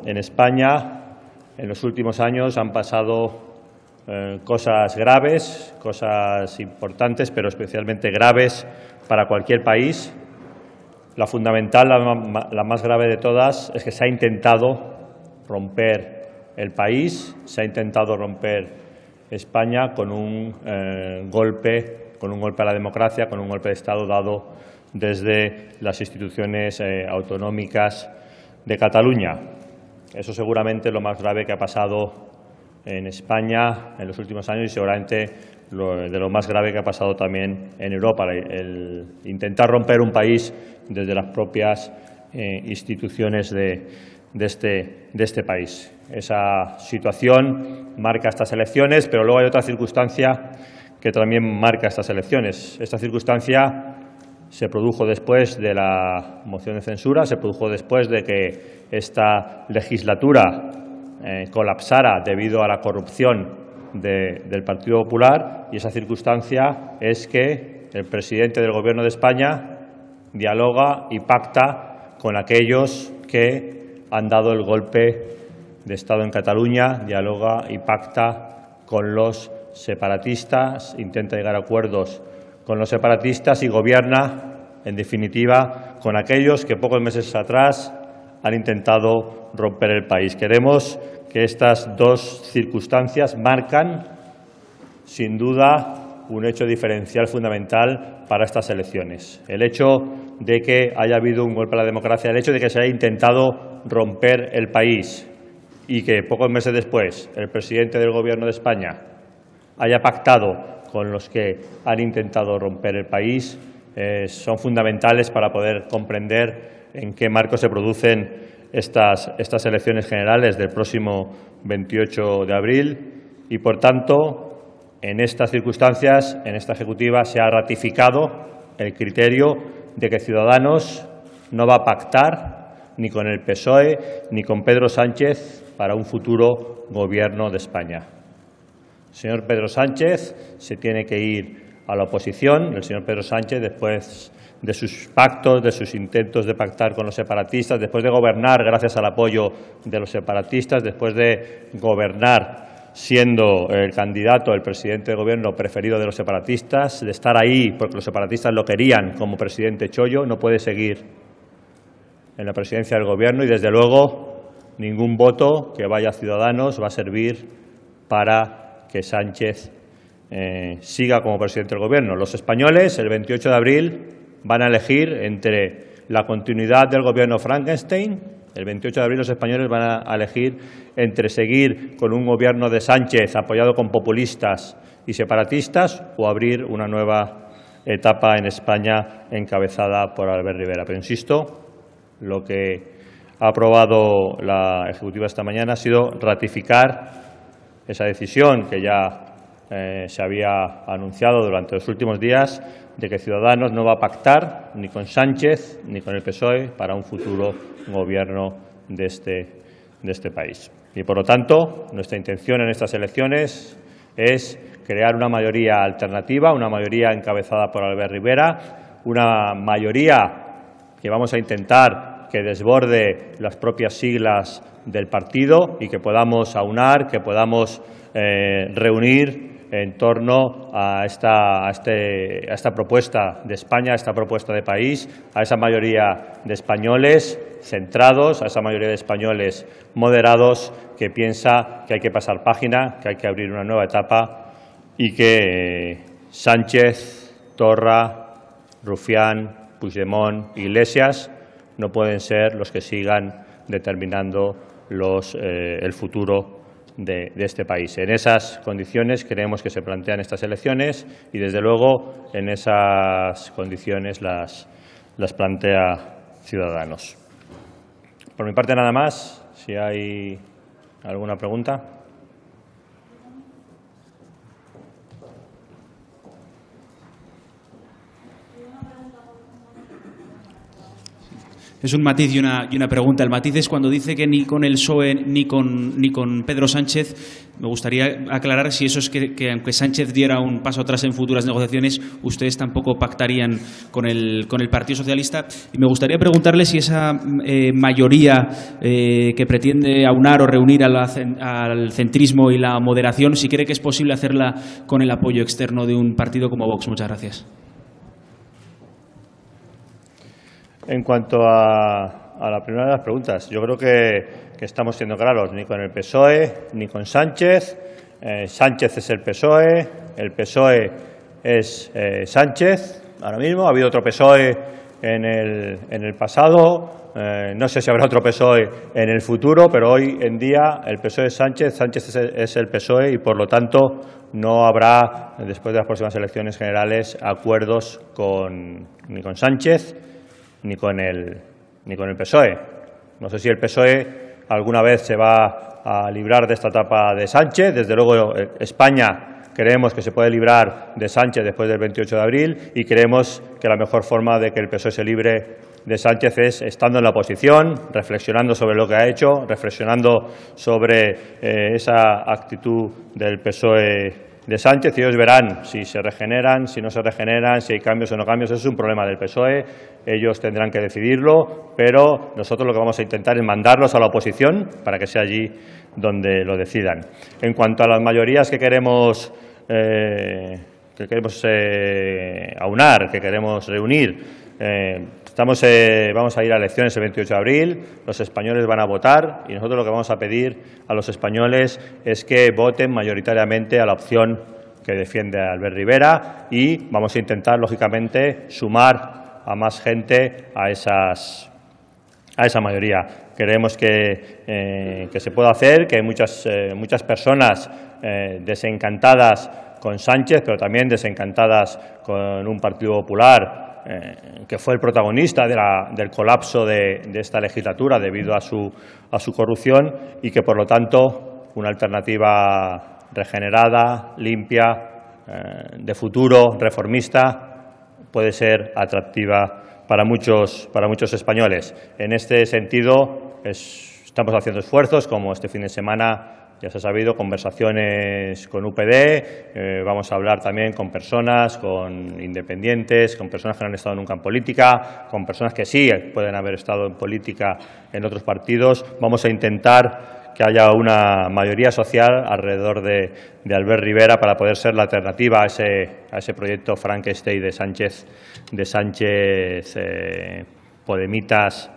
en España en los últimos años han pasado cosas graves, cosas importantes, pero especialmente graves para cualquier país. La fundamental, la más grave de todas, es que se ha intentado romper el país, se ha intentado romper España con un golpe a la democracia, con un golpe de Estado dado desde las instituciones autonómicas de Cataluña. Eso seguramente es lo más grave que ha pasado en España en los últimos años y seguramente de lo más grave que ha pasado también en Europa, el intentar romper un país desde las propias instituciones de este país. Esa situación marca estas elecciones, pero luego hay otra circunstancia que también marca estas elecciones. Esta circunstancia se produjo después de la moción de censura, se produjo después de que esta legislatura colapsara debido a la corrupción del Partido Popular, y esa circunstancia es que el presidente del Gobierno de España dialoga y pacta con aquellos que han dado el golpe de Estado en Cataluña, dialoga y pacta con los separatistas, intenta llegar a acuerdos con los separatistas y gobierna, en definitiva, con aquellos que pocos meses atrás han intentado romper el país. Queremos que estas dos circunstancias marcan, sin duda, un hecho diferencial fundamental para estas elecciones. El hecho de que haya habido un golpe a la democracia, el hecho de que se haya intentado romper el país y que pocos meses después el presidente del Gobierno de España haya pactado con los que han intentado romper el país, son fundamentales para poder comprender en qué marco se producen estas elecciones generales del próximo 28 de abril y, por tanto, en estas circunstancias, en esta Ejecutiva se ha ratificado el criterio de que Ciudadanos no va a pactar ni con el PSOE ni con Pedro Sánchez para un futuro Gobierno de España. El señor Pedro Sánchez se tiene que ir a la oposición. El señor Pedro Sánchez, después de sus pactos, de sus intentos de pactar con los separatistas, después de gobernar gracias al apoyo de los separatistas, después de gobernar siendo el candidato, el presidente de Gobierno preferido de los separatistas, de estar ahí porque los separatistas lo querían como presidente chollo, no puede seguir en la presidencia del Gobierno y, desde luego, ningún voto que vaya a Ciudadanos va a servir para que Sánchez siga como presidente del Gobierno. Los españoles, el 28 de abril, van a elegir entre la continuidad del Gobierno Frankenstein. El 28 de abril los españoles van a elegir entre seguir con un Gobierno de Sánchez apoyado con populistas y separatistas o abrir una nueva etapa en España encabezada por Albert Rivera. Pero insisto, lo que ha aprobado la Ejecutiva esta mañana ha sido ratificar esa decisión que ya se había anunciado durante los últimos días de que Ciudadanos no va a pactar ni con Sánchez ni con el PSOE para un futuro Gobierno de este país. Y, por lo tanto, nuestra intención en estas elecciones es crear una mayoría alternativa, una mayoría encabezada por Albert Rivera, una mayoría que vamos a intentar que desborde las propias siglas del partido y que podamos aunar, que podamos reunir en torno a esta propuesta de España, a esta propuesta de país, a esa mayoría de españoles centrados, a esa mayoría de españoles moderados que piensa que hay que pasar página, que hay que abrir una nueva etapa y que Sánchez, Torra, Rufián, Puigdemont, Iglesias no pueden ser los que sigan determinando el futuro de este país. En esas condiciones creemos que se plantean estas elecciones y, desde luego, en esas condiciones las plantea Ciudadanos. Por mi parte, nada más. Si hay alguna pregunta. Es un matiz y una pregunta. El matiz es cuando dice que ni con el PSOE ni con Pedro Sánchez. Me gustaría aclarar si eso es que aunque Sánchez diera un paso atrás en futuras negociaciones, ustedes tampoco pactarían con el Partido Socialista. Y me gustaría preguntarle si esa mayoría que pretende aunar o reunir al centrismo y la moderación, si cree que es posible hacerla con el apoyo externo de un partido como Vox. Muchas gracias. En cuanto a la primera de las preguntas, yo creo que estamos siendo claros, ni con el PSOE ni con Sánchez. Sánchez es el PSOE es Sánchez. Ahora mismo ha habido otro PSOE en el pasado, no sé si habrá otro PSOE en el futuro, pero hoy en día el PSOE es Sánchez, Sánchez es el PSOE y por lo tanto no habrá, después de las próximas elecciones generales, acuerdos ni con Sánchez ni con el PSOE. No sé si el PSOE alguna vez se va a librar de esta etapa de Sánchez. Desde luego, España creemos que se puede librar de Sánchez después del 28 de abril y creemos que la mejor forma de que el PSOE se libre de Sánchez es estando en la oposición, reflexionando sobre lo que ha hecho, reflexionando sobre esa actitud del PSOE de Sánchez y ellos verán si se regeneran, si no se regeneran, si hay cambios o no cambios. Eso es un problema del PSOE, ellos tendrán que decidirlo, pero nosotros lo que vamos a intentar es mandarlos a la oposición para que sea allí donde lo decidan. En cuanto a las mayorías que queremos aunar, que queremos reunir, vamos a ir a elecciones el 28 de abril, los españoles van a votar y nosotros lo que vamos a pedir a los españoles es que voten mayoritariamente a la opción que defiende Albert Rivera y vamos a intentar, lógicamente, sumar a más gente a esa mayoría. Creemos que se puede hacer, que hay muchas personas desencantadas con Sánchez, pero también desencantadas con un Partido Popular que fue el protagonista del colapso de esta legislatura debido a su corrupción y que, por lo tanto, una alternativa regenerada, limpia, de futuro, reformista, puede ser atractiva para muchos españoles. En este sentido, estamos haciendo esfuerzos, como este fin de semana ya se ha sabido, conversaciones con UPD, vamos a hablar también con personas, con independientes, con personas que no han estado nunca en política, con personas que sí pueden haber estado en política en otros partidos. Vamos a intentar que haya una mayoría social alrededor de Albert Rivera para poder ser la alternativa a ese proyecto Frankenstein de Sánchez, podemitas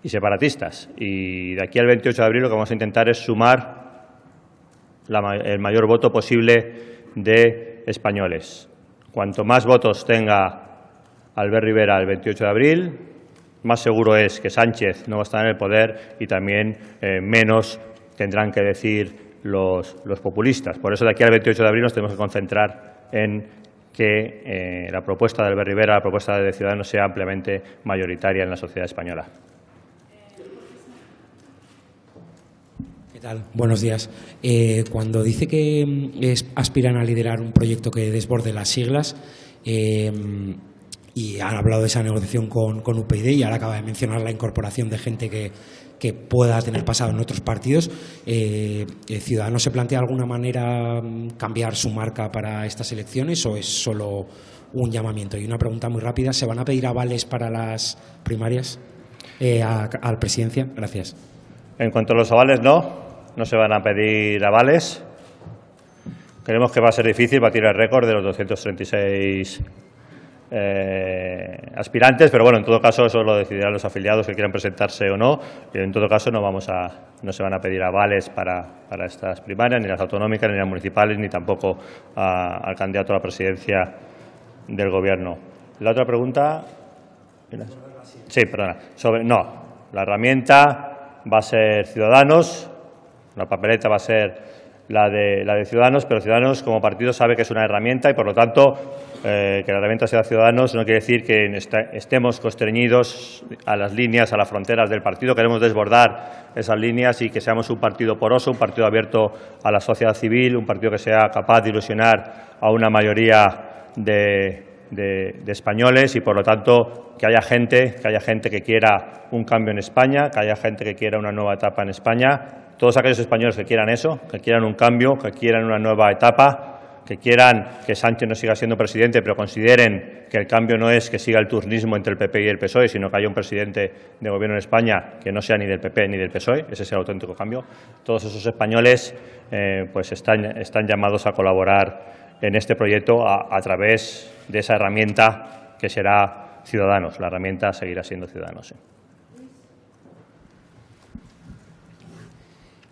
y separatistas. Y de aquí al 28 de abril lo que vamos a intentar es sumar el mayor voto posible de españoles. Cuanto más votos tenga Albert Rivera el 28 de abril, más seguro es que Sánchez no va a estar en el poder y también menos tendrán que decir los populistas. Por eso de aquí al 28 de abril nos tenemos que concentrar en que la propuesta de Albert Rivera, la propuesta de Ciudadanos, sea ampliamente mayoritaria en la sociedad española. ¿Qué tal? Buenos días. Cuando dice que aspiran a liderar un proyecto que desborde las siglas, y han hablado de esa negociación con UPyD y ahora acaba de mencionar la incorporación de gente que pueda tener pasado en otros partidos, ¿Ciudadanos se plantea de alguna manera cambiar su marca para estas elecciones o es solo un llamamiento? Y una pregunta muy rápida, ¿se van a pedir avales para las primarias a la presidencia? Gracias. En cuanto a los avales, no se van a pedir avales. Creemos que va a ser difícil batir el récord de los 236 aspirantes, pero bueno, en todo caso eso lo decidirán los afiliados que quieran presentarse o no, y en todo caso no se van a pedir avales para estas primarias, ni las autonómicas, ni las municipales, ni tampoco al candidato a la presidencia del Gobierno. La otra pregunta... Sí, perdona. La herramienta va a ser Ciudadanos, la papeleta va a ser la de Ciudadanos, pero Ciudadanos como partido sabe que es una herramienta y por lo tanto que la herramienta sea Ciudadanos no quiere decir que estemos constreñidos a las líneas, a las fronteras del partido. Queremos desbordar esas líneas y que seamos un partido poroso, un partido abierto a la sociedad civil, un partido que sea capaz de ilusionar a una mayoría de españoles y, por lo tanto, que haya gente que quiera un cambio en España, que haya gente que quiera una nueva etapa en España. Todos aquellos españoles que quieran eso, que quieran un cambio, que quieran una nueva etapa, que quieran que Sánchez no siga siendo presidente, pero consideren que el cambio no es que siga el turnismo entre el PP y el PSOE, sino que haya un presidente de gobierno en España que no sea ni del PP ni del PSOE, ese es el auténtico cambio. Todos esos españoles pues están llamados a colaborar en este proyecto a través de esa herramienta que será Ciudadanos. La herramienta seguirá siendo Ciudadanos. Sí.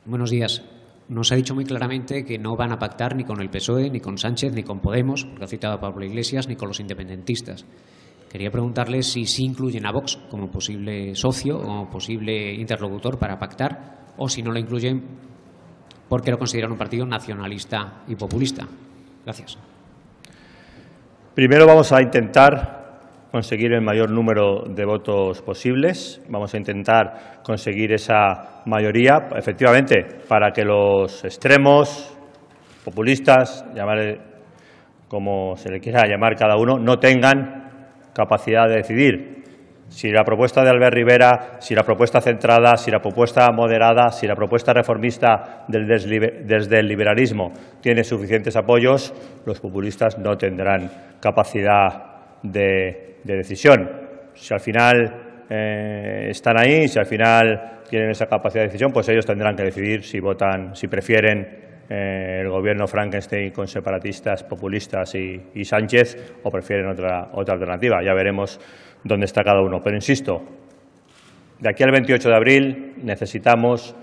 Buenos días. Nos ha dicho muy claramente que no van a pactar ni con el PSOE, ni con Sánchez, ni con Podemos, porque ha citado a Pablo Iglesias, ni con los independentistas. Quería preguntarle si sí incluyen a Vox como posible socio o posible interlocutor para pactar, o si no lo incluyen porque lo consideran un partido nacionalista y populista. Gracias. Primero vamos a intentar conseguir el mayor número de votos posibles. Vamos a intentar conseguir esa mayoría, efectivamente, para que los extremos, populistas, llamarle como se le quiera llamar cada uno, no tengan capacidad de decidir. Si la propuesta de Albert Rivera, si la propuesta centrada, si la propuesta moderada, si la propuesta reformista desde el liberalismo tiene suficientes apoyos, los populistas no tendrán capacidad de decisión. Si al final están ahí, si al final tienen esa capacidad de decisión, pues ellos tendrán que decidir si votan, si prefieren el gobierno Frankenstein con separatistas, populistas y Sánchez, o prefieren otra alternativa. Ya veremos dónde está cada uno. Pero insisto, de aquí al 28 de abril necesitamos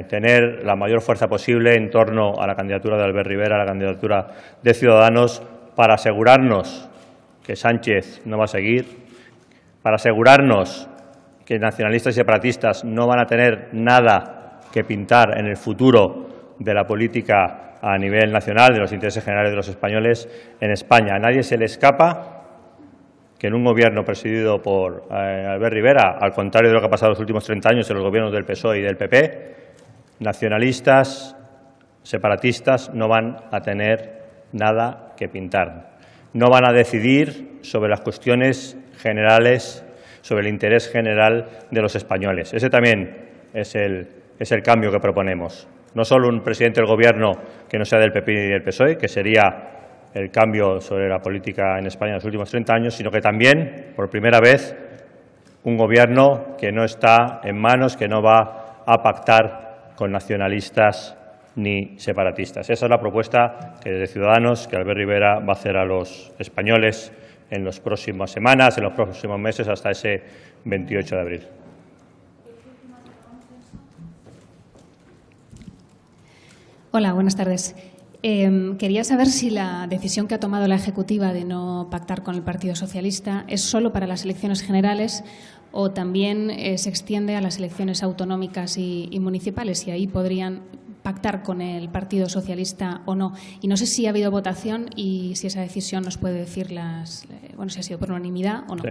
tener la mayor fuerza posible en torno a la candidatura de Albert Rivera, a la candidatura de Ciudadanos, para asegurarnos que Sánchez no va a seguir, para asegurarnos que nacionalistas y separatistas no van a tener nada que pintar en el futuro de la política a nivel nacional, de los intereses generales de los españoles en España. A nadie se le escapa que en un gobierno presidido por Albert Rivera, al contrario de lo que ha pasado en los últimos 30 años en los gobiernos del PSOE y del PP, nacionalistas, separatistas no van a tener nada que pintar. No van a decidir sobre las cuestiones generales, sobre el interés general de los españoles. Ese también es el cambio que proponemos. No solo un presidente del Gobierno que no sea del PP ni del PSOE, que sería el cambio sobre la política en España en los últimos 30 años, sino que también, por primera vez, un Gobierno que no está en manos, que no va a pactar con nacionalistas ni separatistas. Esa es la propuesta que desde Ciudadanos, que Albert Rivera va a hacer a los españoles en las próximas semanas, en los próximos meses, hasta ese 28 de abril. Hola, buenas tardes. Quería saber si la decisión que ha tomado la Ejecutiva de no pactar con el Partido Socialista es solo para las elecciones generales o también se extiende a las elecciones autonómicas y municipales, y ahí podrían pactar con el Partido Socialista o no. Y no sé si ha habido votación y si esa decisión nos puede decir si ha sido por unanimidad o no. Sí.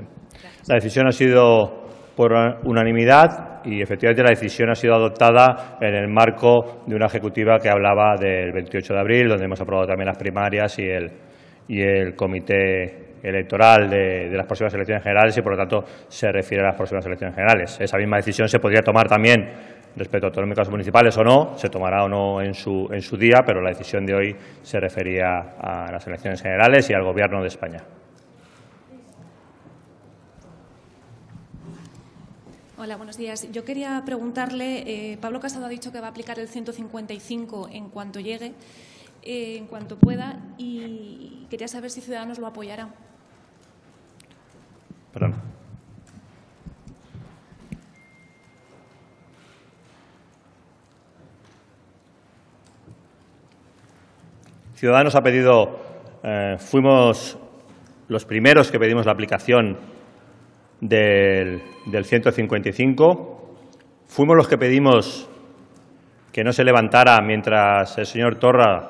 La decisión ha sido por unanimidad y efectivamente la decisión ha sido adoptada en el marco de una ejecutiva que hablaba del 28 de abril, donde hemos aprobado también las primarias y el comité electoral de las próximas elecciones generales y, por lo tanto, se refiere a las próximas elecciones generales. Esa misma decisión se podría tomar también respecto a autonómicas o municipales o no, se tomará o no en su día, pero la decisión de hoy se refería a las elecciones generales y al Gobierno de España. Hola, buenos días. Yo quería preguntarle, Pablo Casado ha dicho que va a aplicar el 155 en cuanto llegue, en cuanto pueda, y quería saber si Ciudadanos lo apoyará. Perdón. Ciudadanos ha pedido, fuimos los primeros que pedimos la aplicación del 155. Fuimos los que pedimos que no se levantara mientras el señor Torra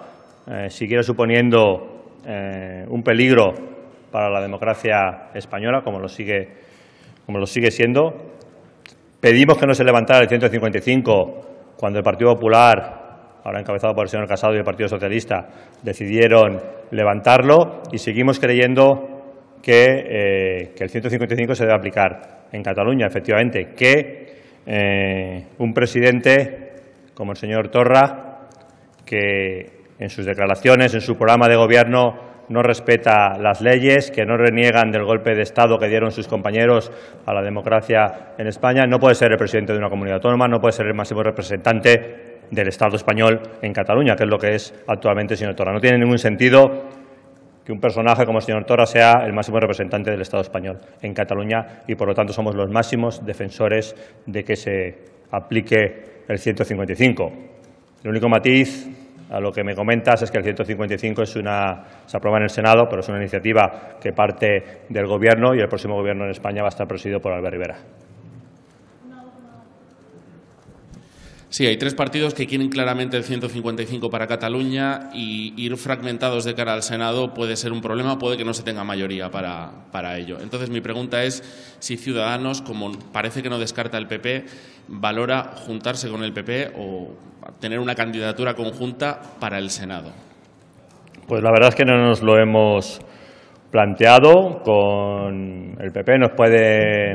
siguiera suponiendo un peligro para la democracia española, como lo sigue siendo. Pedimos que no se levantara el 155 cuando el Partido Popular, ahora encabezado por el señor Casado, y el Partido Socialista decidieron levantarlo, y seguimos creyendo que el 155 se debe aplicar en Cataluña, efectivamente, que un presidente como el señor Torra, que en sus declaraciones, en su programa de gobierno, no respeta las leyes, que no reniegan del golpe de Estado que dieron sus compañeros a la democracia en España, no puede ser el presidente de una comunidad autónoma, no puede ser el máximo representante del Estado español en Cataluña, que es lo que es actualmente el señor Torra. No tiene ningún sentido que un personaje como el señor Torra sea el máximo representante del Estado español en Cataluña y, por lo tanto, somos los máximos defensores de que se aplique el 155. El único matiz a lo que me comentas es que el 155 se aprueba en el Senado, pero es una iniciativa que parte del Gobierno y el próximo Gobierno en España va a estar presidido por Albert Rivera. Sí, hay tres partidos que quieren claramente el 155 para Cataluña y ir fragmentados de cara al Senado puede ser un problema, puede que no se tenga mayoría para ello. Entonces, mi pregunta es si Ciudadanos, como parece que no descarta el PP, valora juntarse con el PP o tener una candidatura conjunta para el Senado. Pues la verdad es que no nos lo hemos planteado con el PP.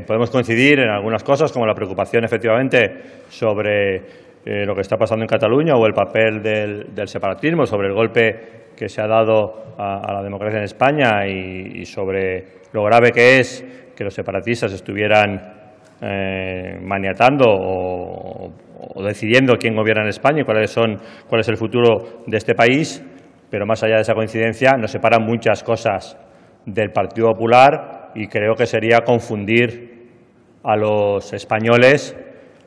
Podemos coincidir en algunas cosas, como la preocupación efectivamente sobre lo que está pasando en Cataluña o el papel del separatismo, sobre el golpe que se ha dado a la democracia en España y sobre lo grave que es que los separatistas estuvieran maniatando o decidiendo quién gobierna en España y cuál es el futuro de este país. Pero más allá de esa coincidencia nos separan muchas cosas del Partido Popular y creo que sería confundir a los españoles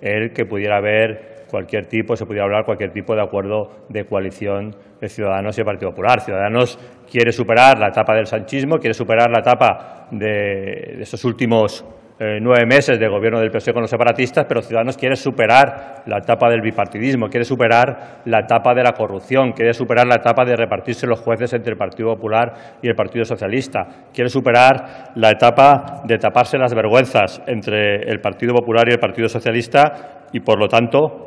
el que pudiera haber se pudiera hablar cualquier tipo de acuerdo de coalición de Ciudadanos y el Partido Popular. Ciudadanos quiere superar la etapa del sanchismo, quiere superar la etapa de estos últimos 9 meses de gobierno del PSOE con los separatistas, pero Ciudadanos quiere superar la etapa del bipartidismo, quiere superar la etapa de la corrupción, quiere superar la etapa de repartirse los jueces entre el Partido Popular y el Partido Socialista, quiere superar la etapa de taparse las vergüenzas entre el Partido Popular y el Partido Socialista y, por lo tanto,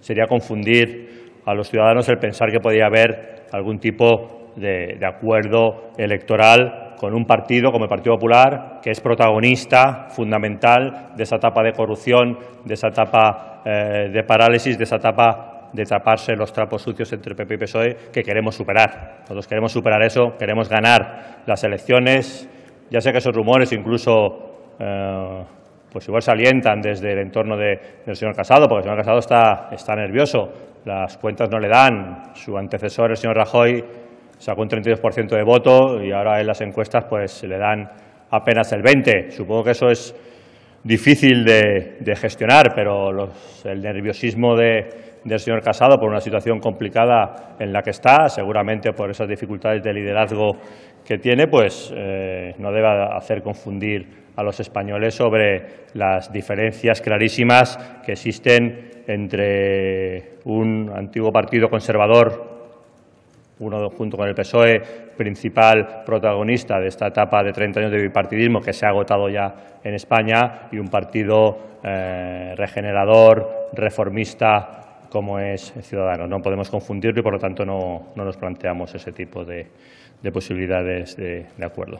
sería confundir a los ciudadanos el pensar que podía haber algún tipo de acuerdo electoral con un partido como el Partido Popular, que es protagonista fundamental de esa etapa de corrupción, de esa etapa de parálisis, de esa etapa de taparse los trapos sucios entre PP y PSOE, que queremos superar. Nosotros queremos superar eso, queremos ganar las elecciones. Ya sé que esos rumores incluso pues igual se alientan desde el entorno del señor Casado, porque el señor Casado está nervioso, las cuentas no le dan, su antecesor, el señor Rajoy, sacó un 32% de voto y ahora en las encuestas pues le dan apenas el 20%. Supongo que eso es difícil de gestionar, pero el nerviosismo del señor Casado por una situación complicada en la que está, seguramente por esas dificultades de liderazgo que tiene, pues no debe hacer confundir a los españoles sobre las diferencias clarísimas que existen entre un antiguo partido conservador, uno junto con el PSOE, principal protagonista de esta etapa de 30 años de bipartidismo que se ha agotado ya en España, y un partido regenerador, reformista, como es Ciudadanos. No podemos confundirlo y, por lo tanto, no nos planteamos ese tipo de posibilidades de acuerdo.